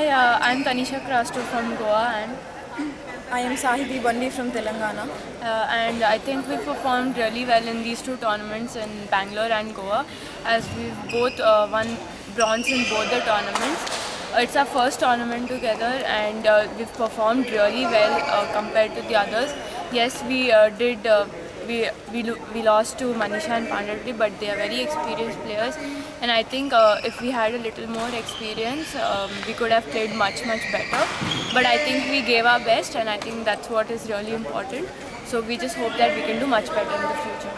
Hi, I'm Tanisha Crasto from Goa, and I am Sahithi Bandi from Telangana. and I think we performed really well in these two tournaments in Bangalore and Goa, as we've both won bronze in both the tournaments. It's our first tournament together, and we've performed really well compared to the others. Yes, we did. We lost to Maneesha and Panda, but they are very experienced players, and I think if we had a little more experience, we could have played much better. But I think we gave our best, and I think that's what is really important. So we just hope that we can do much better in the future.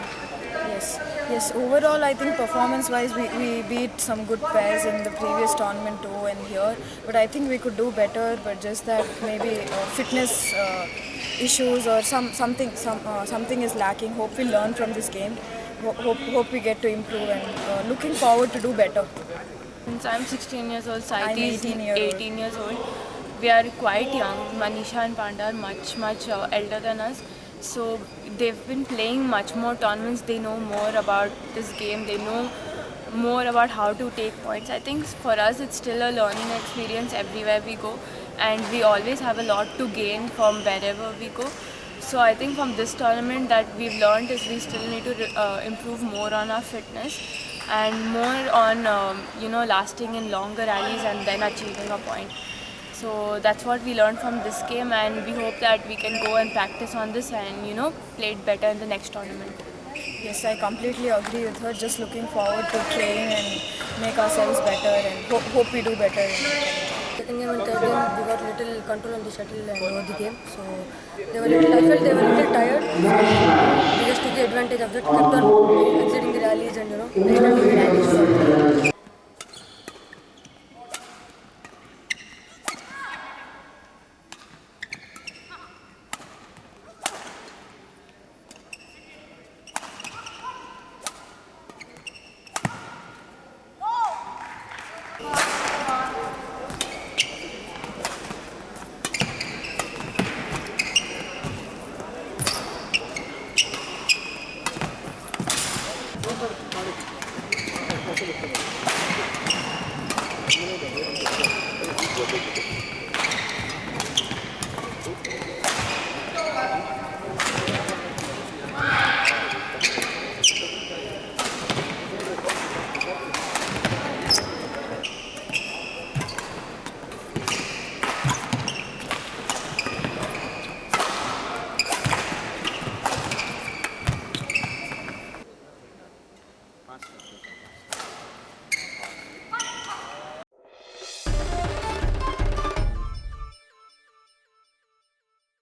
Yes, yes. Overall, I think performance-wise, we beat some good pairs in the previous tournament too and here. But I think we could do better. But just that maybe fitness issues or something is lacking. Hope we learn from this game. Hope we get to improve and looking forward to do better. Since I'm 16 years old, I'm Saiti is 18-year-old. 18 years old. We are quite young. Maneesha and Panda are much elder than us. So they've been playing much more tournaments. They know more about this game. They know more about how to take points. I think for us it's still a learning experience everywhere we go, and we always have a lot to gain from wherever we go. So I think from this tournament that we've learned is we still need to improve more on our fitness and more on lasting in longer rallies and then achieving a point. So that's what we learned from this game, and we hope that we can go and practice on this and play it better in the next tournament. Yes, I completely agree with her. Just looking forward to playing and make ourselves better and hope we do better. Second game and third game, we got little control on the shuttle and over the game. So they were little. I felt they were little tired. So we just took the advantage of that. Kept on exiting the rallies and extending the rallies.